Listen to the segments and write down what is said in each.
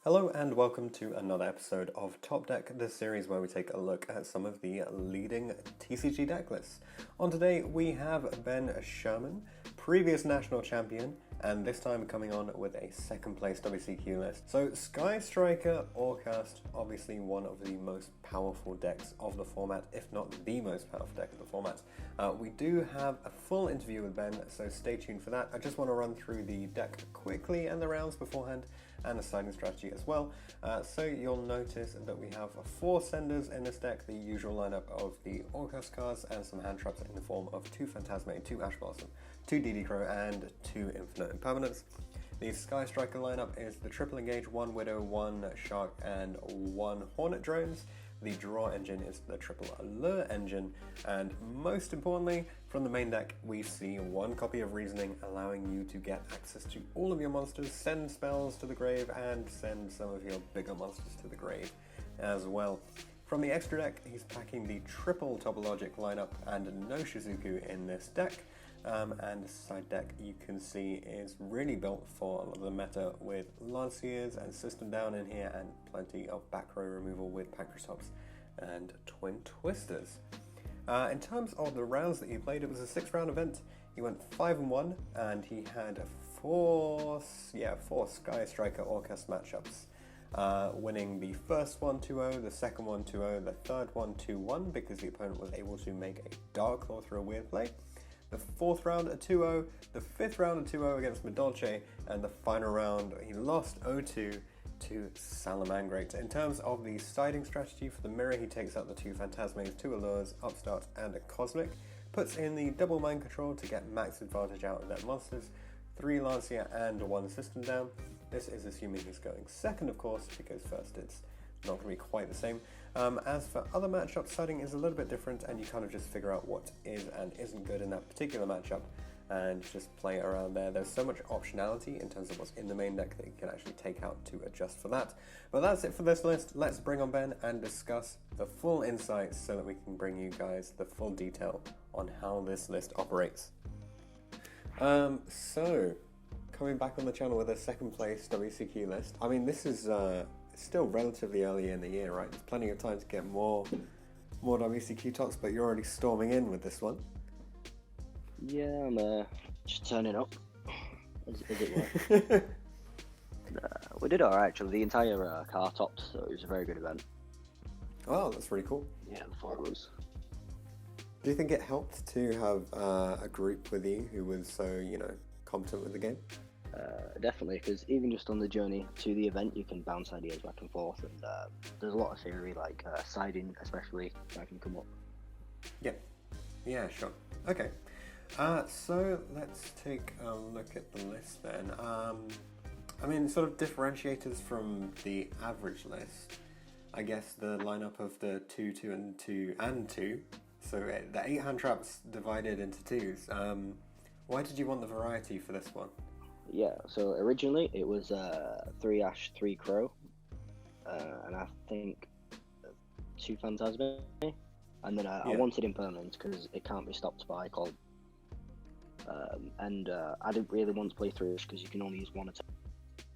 Hello and welcome to another episode of Top Deck, the series where we take a look at some of the leading TCG deck lists. On today we have Ben Sherman, previous national champion, and this time coming on with a second place WCQ list. So Sky Striker Orcust, obviously one of the most powerful decks of the format, if not the most powerful deck of the format. We do have a full interview with Ben, so stay tuned for that. I just want to run through the deck quickly and the rounds beforehand, and a siding strategy as well. So you'll notice that we have 4 senders in this deck, the usual lineup of the Orcust cards, and some hand traps in the form of 2 Phantasme, 2 Ash Blossom, 2 DD Crow, and 2 Infinite Impermanence. The Sky Striker lineup is the triple engage, 1 Widow, 1 Shark, and 1 Hornet drones. The draw engine is the triple allure engine, and most importantly, from the main deck, we see 1 copy of Reasoning, allowing you to get access to all of your monsters, send spells to the grave, and send some of your bigger monsters to the grave as well. From the extra deck, he's packing the triple Topologic lineup and no Shizuku in this deck. And the side deck you can see is really built for a lot of the meta with Lanciers and System Down in here, and plenty of back row removal with Pancratops and Twin Twisters. In terms of the rounds that he played, it was a 6-round event. He went 5-1 and he had 4 Sky Striker Orcust matchups. Winning the first one 2-0, the second one 2-0, the third one 2-1 because the opponent was able to make a Dark Claw through a weird play. The 4th round a 2-0, the 5th round a 2-0 against Medolce, and the final round he lost 0-2 to Salamangrate. In terms of the siding strategy for the mirror, he takes out the 2 Phantasmes, 2 Allures, Upstart, and a Cosmic, puts in the double Mind Control to get max advantage out of their monsters, 3 Lancia and 1 System Down. This is assuming he's going second, of course, because first it's not going to be quite the same. As for other matchups, siding is a little bit different, and you kind of just figure out what is and isn't good in that particular matchup and just play around there. There's so much optionality in terms of what's in the main deck that you can actually take out to adjust for that. But that's it for this list. Let's bring on Ben and discuss the full insights so that we can bring you guys the full detail on how this list operates. So, coming back on the channel with a second place WCQ list. I mean, this is still relatively early in the year, right? There's plenty of time to get more WCQ talks, but you're already storming in with this one. Yeah, I'm just turning up, as it were. We did alright, actually. The entire car topped, so it was a very good event. Oh, that's really cool. Yeah, the 4 of us. Do you think it helped to have a group with you who was so, competent with the game? Definitely, because even just on the journey to the event, you can bounce ideas back and forth, and there's a lot of theory, like siding especially, that can come up. Yeah, sure. Okay, so let's take a look at the list then. I mean, sort of differentiators from the average list. I guess the lineup of the 2, 2, and 2, and 2. So the 8 hand traps divided into 2s. Why did you want the variety for this one? Yeah, so originally it was 3 Ash, 3 Crow, and I think 2 Phantasme, and then I wanted Impermanence because it can't be stopped by Cold. And I didn't really want to play 3 Ash because you can only use 1 attack,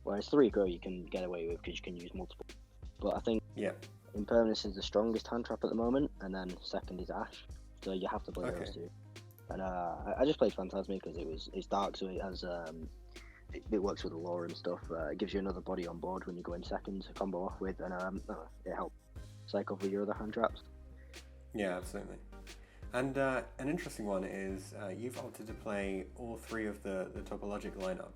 whereas 3 Crow you can get away with because you can use multiple. But I think Impermanence is the strongest hand trap at the moment, and then second is Ash, so you have to play those 2. And I just played Phantasme because it's dark, so it has it works with the lore and stuff. It gives you another body on board when you go in second to combo off with, and it helps cycle for your other hand traps. Yeah, absolutely. And an interesting one is you've opted to play all 3 of the Topologic lineup.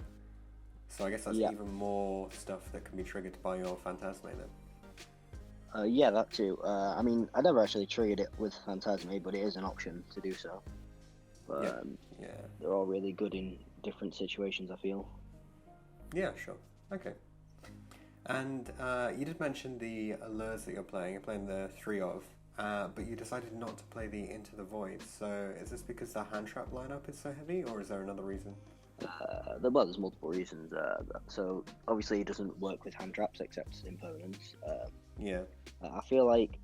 So I guess that's even more stuff that can be triggered by your Phantasme then. Yeah, that too. I mean, I never actually triggered it with Phantasme, but it is an option to do so. But they're all really good in different situations, I feel. Yeah, sure. Okay. And you did mention the allures that you're playing. You're playing the 3 of, but you decided not to play the Into the Void. So is this because the hand trap lineup is so heavy, or is there another reason? Well, there's multiple reasons. So obviously it doesn't work with hand traps except Impermanence. I feel like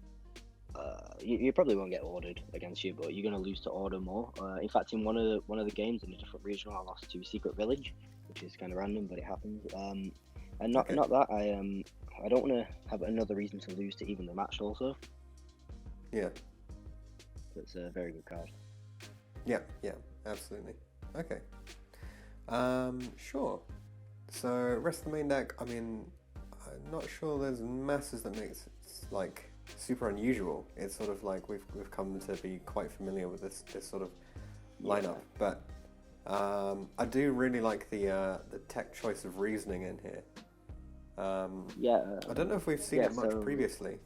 you probably won't get ordered against you, but you're going to lose to order more. In fact, in one of the games in a different regional, I lost to Secret Village, which is kind of random, but it happens. And not that I don't want to have another reason to lose to even the match also. Yeah. It's a very good card. Yeah, absolutely. Okay. Sure. So rest of the main deck, I mean, I'm not sure there's masses that makes it like super unusual. It's sort of like we've come to be quite familiar with this sort of lineup, but I do really like the tech choice of reasoning in here. I don't know if we've seen it much previously.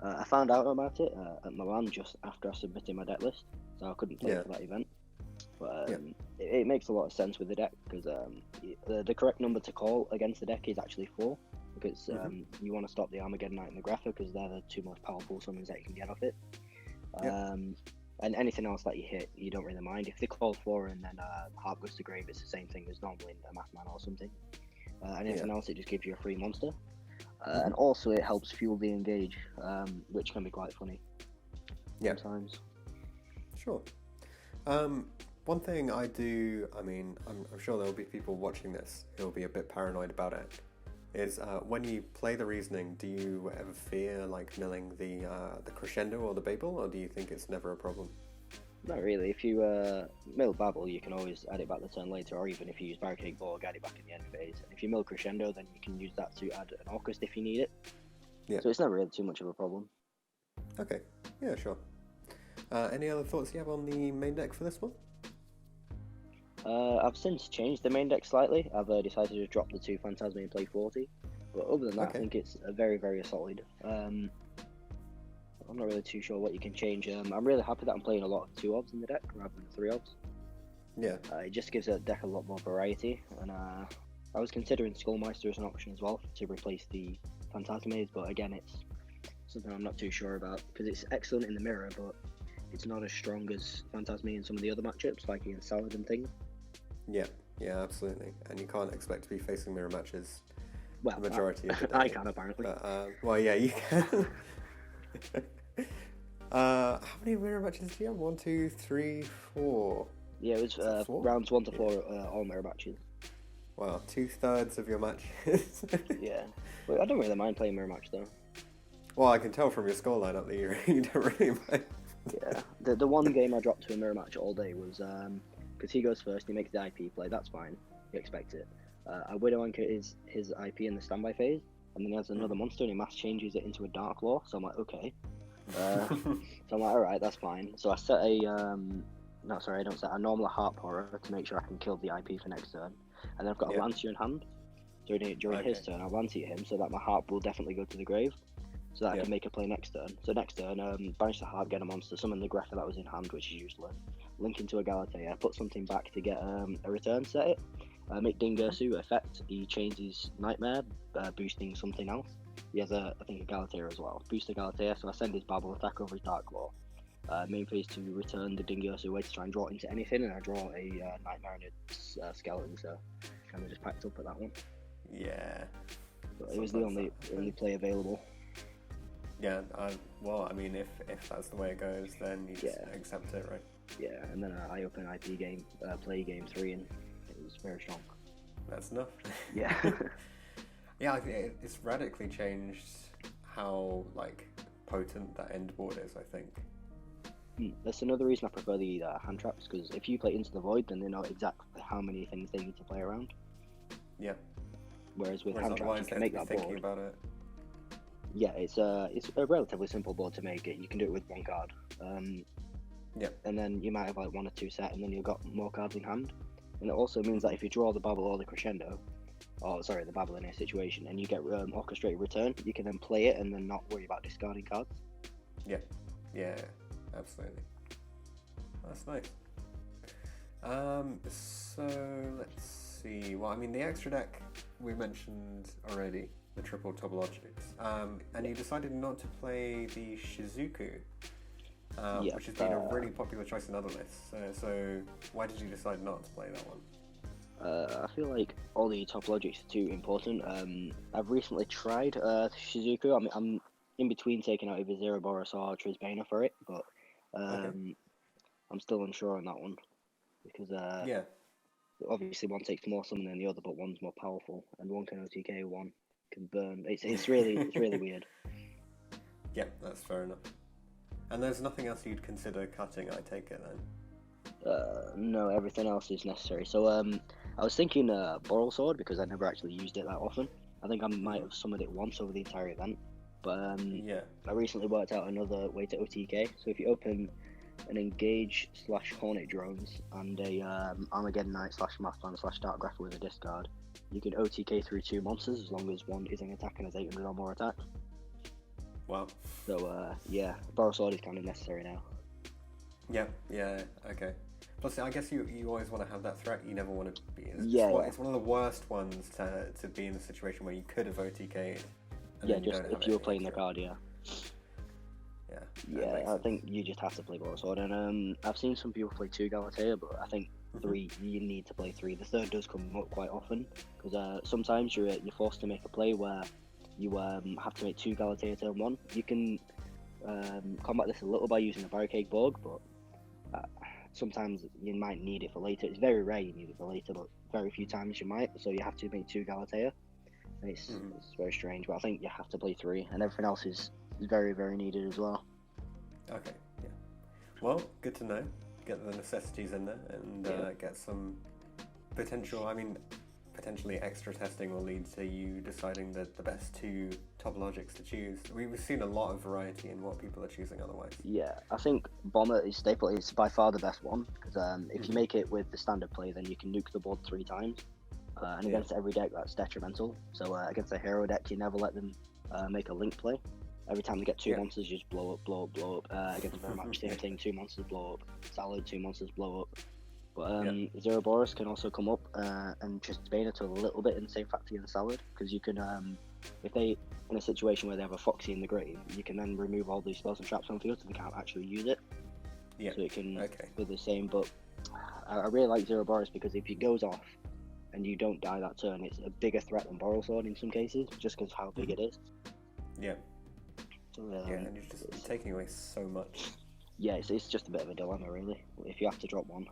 I found out about it at Milan just after I submitted my deck list, so I couldn't play for that event. But it makes a lot of sense with the deck because the correct number to call against the deck is actually 4, because you want to stop the Armageddon Knight and the Grapher because they're the 2 most powerful summons that you can get off it. And anything else that you hit, you don't really mind. If they call 4 and then Heart goes to grave, it's the same thing as normally a Math Man or something. Anything else, it just gives you a free monster. And also it helps fuel the engage, which can be quite funny sometimes. Sure. One thing I do, I mean, I'm sure there'll be people watching this who'll be a bit paranoid about it, is when you play the reasoning, do you ever fear like milling the crescendo or the Babel, or do you think it's never a problem? Not really. If you mill Babel, you can always add it back the turn later, or even if you use Barricade Borg, add it back in the end phase. And if you mill Crescendo, then you can use that to add an Orcust if you need it. Yeah. So it's never really too much of a problem. Okay. Yeah, sure. Any other thoughts you have on the main deck for this one? I've since changed the main deck slightly. I've decided to drop the 2 Phantasmi and play 40. But other than that, I think it's a very, very solid. I'm not really too sure what you can change. I'm really happy that I'm playing a lot of 2 obs in the deck rather than 3 obs. Yeah. It just gives the deck a lot more variety. And I was considering Skullmeister as an option as well to replace the Phantasmes, but again, it's something I'm not too sure about because it's excellent in the mirror, but it's not as strong as Phantasme in some of the other matchups, like against Salad and things. Yeah, absolutely. And you can't expect to be facing mirror matches the majority of the day. I can, apparently. But, well, yeah, you can. How many mirror matches do you have? 1, 2, 3, 4. Yeah, it was rounds 1 to 4 all mirror matches. Wow, 2/3 of your matches. Yeah, but I don't really mind playing mirror match though. Well, I can tell from your score lineup that you don't really mind. Yeah, the one game I dropped to a mirror match all day was because he goes first, he makes the IP play, that's fine, you expect it. I Widow Anchor is his IP in the standby phase, and then he has another monster and he mass changes it into a Dark Law, so I'm like, okay. So I'm like, alright, that's fine. So I set a, I don't set a normal Heart Horror to make sure I can kill the IP for next turn. And then I've got a Lancier in hand. During his turn, I'll Lancier him so that my Heart will definitely go to the grave. So that I can make a play next turn. So next turn, banish the Heart, get a monster, summon the Greffer that was in hand, which is useless. Link into a Galatea, put something back to get a return, set it. Make Dingursu effect, he changes Nightmare, boosting something else. He has I think a Galatea as well. Boost the Galatea, so I send his Babel attack over his Dark Claw. Main phase to return the Dingursu away to try and draw it into anything, and I draw a Nightmare and a Skeleton, so kind of just packed up at that one. Yeah. But it was the only play available. Yeah, well, I mean, if that's the way it goes, then you just accept it, right? Yeah, and then I open IP game, play game 3, and it was very strong. That's enough. Yeah. Yeah, I think it's radically changed how like potent that end board is, I think. That's another reason I prefer the hand traps, because if you play Into the Void, then they know exactly how many things they need to play around. Yeah. Whereas with hand traps, you can make that board. About it. Yeah, it's a relatively simple board to make it. You can do it with 1 card. Yeah. And then you might have like 1 or 2 set, and then you've got more cards in hand. And it also means that if you draw the Babel or the Crescendo, the Babel in a situation, and you get Orchestrated Return, you can then play it and then not worry about discarding cards. Yeah, absolutely. That's nice. So let's see. Well, I mean, the extra deck we mentioned already, the triple topologics. And you decided not to play the Shizuku, which has been a really popular choice in other lists. So why did you decide not to play that one? I feel like all the topologics are too important. I've recently tried Shizuku. I'm in between taking out either Zero Boros or Trisbana for it, but I'm still unsure on that one because obviously one takes more summon than the other, but one's more powerful, and one can OTK, one can burn. It's really weird. Yeah, that's fair enough. And there's nothing else you'd consider cutting, I take it then? No, everything else is necessary. So I was thinking Boral Sword, because I never actually used it that often. I think I might have summoned it once over the entire event. But yeah. I recently worked out another way to OTK. So if you open an Engage / Hornet Drones and a Armageddon Knight / Mathman / Dark Grapple with a discard, you can OTK through 2 monsters as long as one is an attack and has 800 or more attack. Wow. So yeah, Boral Sword is kind of necessary now. Yeah, okay. Plus, I guess you always want to have that threat. You never want to be. It's one of the worst ones to be in the situation where you could have OTK'd. Yeah, just if you were playing the card, yeah. Yeah, I think you just have to play Boral Sword, and I've seen some people play 2 Galatea, but I think 3, you need to play 3. The third does come up quite often, because sometimes you're forced to make a play where you have to make 2 Galatea turn 1. You can combat this a little by using a Barricade Borg, but sometimes you might need it for later. It's very rare you need it for later, but very few times you might, so you have to make 2 Galatea. And it's very strange, but I think you have to play 3, and everything else is very, very needed as well. Okay, yeah. Well, good to know. Get the necessities in there, and get some potentially extra testing will lead to you deciding the best 2 topologics to choose. We've seen a lot of variety in what people are choosing otherwise. Yeah, I think Bomber is staple. It's by far the best one, because if you make it with the standard play, then you can nuke the board 3 times. And against every deck, that's detrimental. So against a hero deck, you never let them make a link play. Every time they get 2 monsters, you just blow up. Against a very match, same thing, 2 monsters blow up. Salad, 2 monsters blow up. But Zero Boris can also come up and just bane it a little bit in the same factor in Salad, because you can, if they in a situation where they have a Foxy in the grave, you can then remove all these spells and traps on field, so they can't actually use it. Yeah. So it can do the same. But I really like Zero Boris, because if he goes off and you don't die that turn, it's a bigger threat than Boral Sword in some cases, just because of how big it is. Yeah. So, and you're just taking away so much. Yeah, it's just a bit of a dilemma, really, if you have to drop one.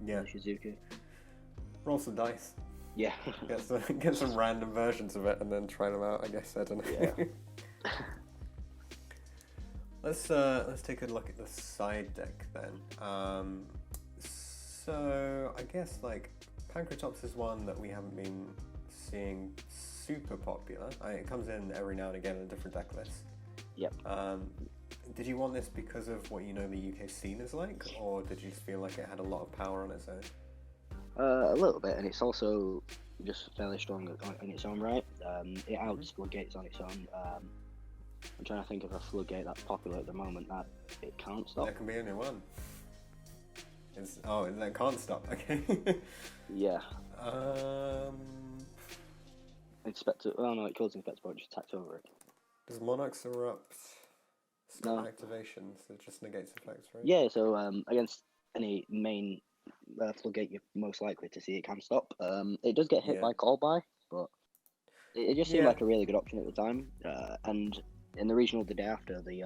Yeah. Shizuku. Roll some dice. Yeah. get some random versions of it and then try them out, I guess. I don't know. Yeah. Let's take a look at the side deck then. So I guess Pancratops is one that we haven't been seeing super popular. It comes in every now and again in a different deck list. Yep. Did you want this because of what you know the UK scene is like, or did you feel like it had a lot of power on its own? A little bit, and it's also just fairly strong in its own right. It outs Floodgates on its own. I'm trying to think of a Floodgate that's popular at the moment that it can't stop. There can be only one. That can't stop. Okay. Yeah. Inspector. Oh no, it kills Inspector, but it just attacks over it. Does Monarch's Erupt stop No. activations? It just negates effects, right? Yeah. So against any main Floodgate, you're most likely to see it can stop. It does get hit by Call By, but it just seemed like a really good option at the time. And in the regional the day after, the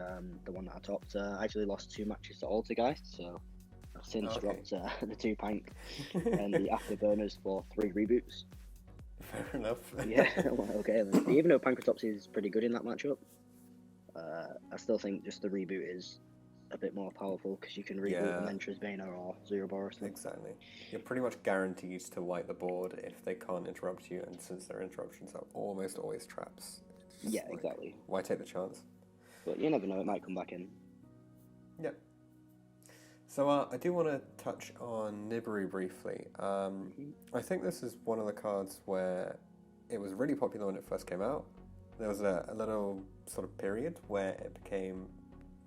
one that I topped, I actually lost 2 matches to Altergeist, so I've since dropped the 2 Pank and the Afterburners for 3 reboots. Fair enough. Yeah, well, okay. Even though Pancratops is pretty good in that matchup, I still think just the reboot is a bit more powerful, because you can reboot a Mentra's Bana or Zero Boris. Exactly. You're pretty much guaranteed to wipe the board if they can't interrupt you, and since their interruptions are almost always traps. Yeah, exactly. Why take the chance? But you never know, it might come back in. Yep. So I do want to touch on Nibiru briefly. I think this is one of the cards where it was really popular when it first came out. There was a little sort of period where it became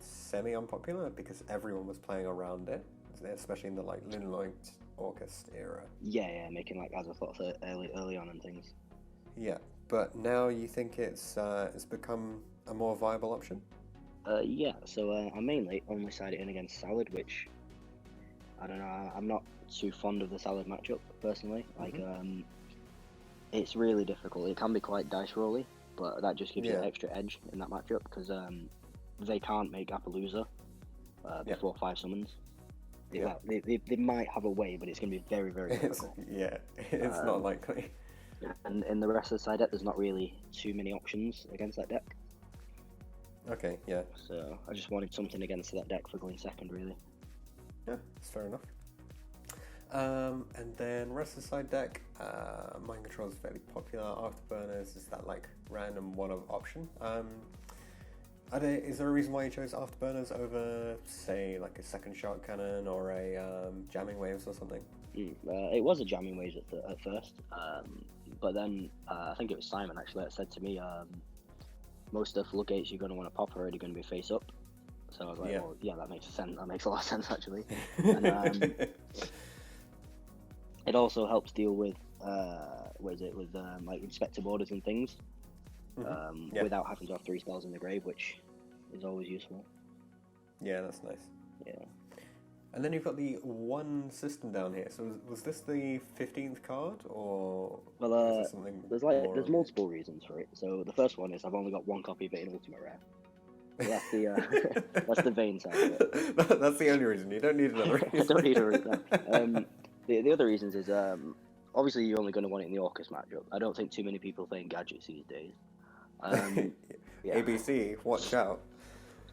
semi-unpopular because everyone was playing around it, especially in the Lunaloid Orcust era. Yeah, making Azathoth early on and things. Yeah, but now you think it's become a more viable option? Yeah, so I mainly only side it in against Salad, which I don't know. I'm not too fond of the Salad matchup personally. It's really difficult. It can be quite dice rolly, but that just gives you an extra edge in that matchup, because they can't make Appaloosa before 5 summons. They might have a way, but it's going to be very, very difficult. It's not likely. And in the rest of the side deck, there's not really too many options against that deck. Okay, yeah. So I just wanted something against that deck for going second, really. Yeah, that's fair enough. And then rest of the side deck, Mind Control is fairly popular. Afterburners is that like random one-off option. Is there a reason why you chose Afterburners over, say, like a second shot cannon or a jamming waves or something? It was a jamming waves at first, but then I think it was Simon actually that said to me, most of the floodgates you're going to want to pop are already going to be face up. So I was like, well, yeah, that makes sense. That makes a lot of sense actually. And it also helps deal with like inspector borders and things, without having to have 3 spells in the grave, which is always useful. Yeah, that's nice. Yeah. And then you've got the one system down here. So was this the 15th card, or is something? There's multiple reasons for it. So the first one is I've only got one copy of it in Ultimate Rare. So that's the that's the vain side of it. That's the only reason. You don't need another reason. I don't need a reason. The other reasons is obviously you're only going to want it in the Orcust matchup. I don't think too many people playing gadgets these days. ABC, watch out.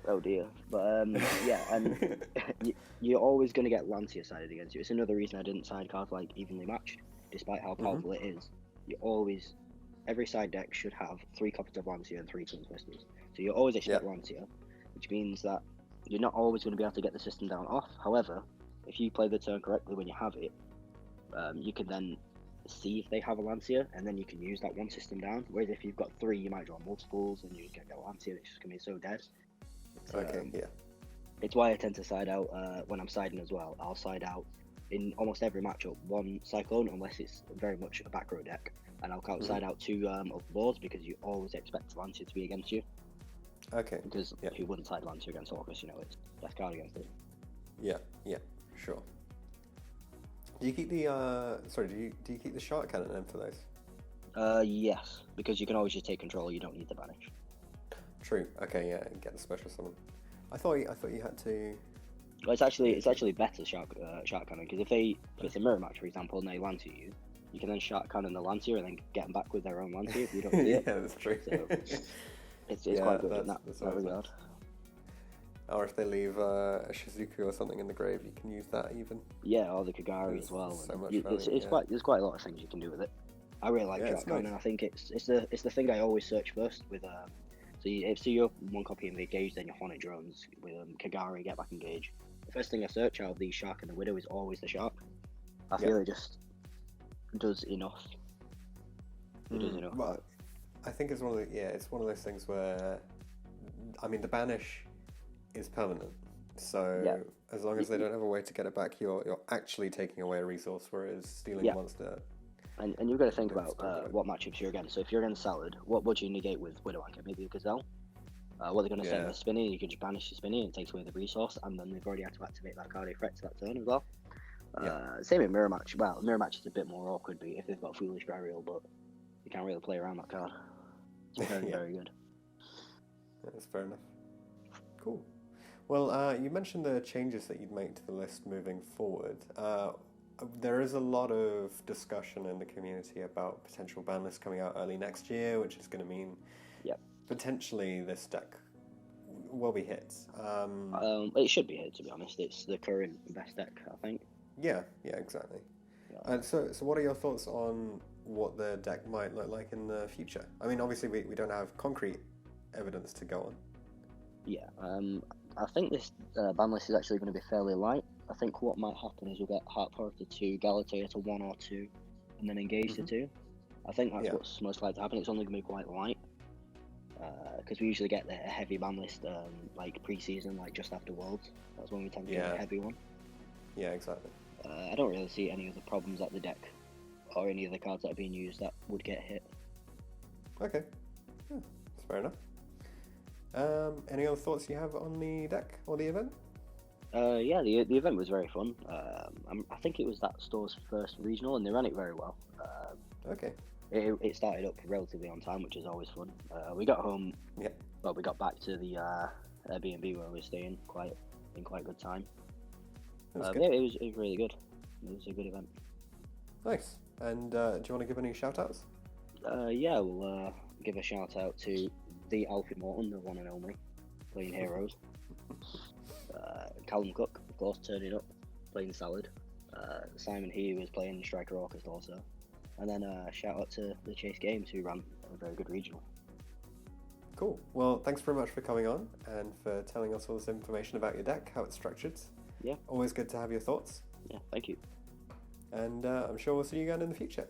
Oh dear. But yeah, and you're always going to get Lancia sided against you. It's another reason I didn't side cards like evenly matched, despite how powerful it is. Every side deck should have 3 copies of Lancia and 3 King's Misters. So you always expect Lancia, which means that you're not always going to be able to get the system down off. However, if you play the turn correctly when you have it, you can then see if they have a Lancia, and then you can use that one system down. Whereas if you've got 3, you might draw multiples, and you get a Lancia, it's just going to be so dead. It's why I tend to side out when I'm siding as well. I'll side out in almost every matchup 1 Cyclone, unless it's very much a back row deck, and I'll side out 2 of the boards, because you always expect Lancia to be against you. Okay. Because who wouldn't side Lancia against Orcust? You know, it's best card against it. Yeah, sure. Do you keep the do you keep the shark cannon then for those? Yes, because you can always just take control. You don't need to banish. True. Okay, yeah, and get the special summon. I thought you had to. Well, it's actually better shark cannon, because if it's a mirror match, for example, and they Lancia you, you can then shark cannon the Lancia and then get them back with their own Lancia if you don't see it. Yeah, that's true. So it's quite good in that regard. Or if they leave a Shizuku or something in the grave, you can use that even. Yeah, or the Kagari as well. So much there's quite a lot of things you can do with it. I really like shark cannon, and I think it's the thing I always search first with. So you have 1 copy of Engage, then you Hornet drones with Kagari, get back Engage. The first thing I search out of the Shark and the Widow is always the Shark. I feel it just does enough. It does enough. Well, I think it's one of those things where, I mean, the banish is permanent. So as long as they don't have a way to get it back, you're actually taking away a resource, whereas stealing a monster. And you've got to think about what matchups you're against. So if you're against Salad, what would you negate with Widow Anchor? Maybe a Gazelle? What they're going to say with Spinny, you can just banish the Spinny and it takes away the resource, and then they've already had to activate that card threat to that turn as well. Same in Mirror Match. Well, Mirror Match is a bit more awkward if they've got Foolish Burial, but you can't really play around that card. It's very, very good. Yeah, that's fair enough. Cool. Well, you mentioned the changes that you'd make to the list moving forward. There is a lot of discussion in the community about potential ban lists coming out early next year, which is going to mean potentially this deck will be hit. It should be hit, to be honest. It's the current best deck, I think. Yeah, exactly. And so what are your thoughts on what the deck might look like in the future? I mean, obviously we don't have concrete evidence to go on. Yeah, I think this ban list is actually going to be fairly light. I think what might happen is we'll get Heart Power to 2, Galatea to 1 or 2, and then Engage to 2. I think that's what's most likely to happen. It's only going to be quite light, because we usually get the heavy ban list like pre-season, like just after Worlds. That's when we tend to get a heavy one. Yeah, exactly. I don't really see any other problems at the deck, or any of the cards that are being used that would get hit. Okay, that's fair enough. Any other thoughts you have on the deck or the event? The event was very fun. I think it was that store's first regional, and they ran it very well. Okay. It started up relatively on time, which is always fun. We got home. We got back to the Airbnb where we were staying in quite good time. Good. Yeah, it was really good. It was a good event. Nice. And do you want to give any shout-outs? Yeah, we'll give a shout out to the Alfie Morton, the one and only, playing Heroes. Callum Cook, of course, turning up, playing Salad. Simon He was playing Striker Orcust also. And then shout out to the Chase Games, who ran a very good regional. Cool. Well, thanks very much for coming on and for telling us all this information about your deck, how it's structured. Yeah. Always good to have your thoughts. Yeah, thank you. And I'm sure we'll see you again in the future.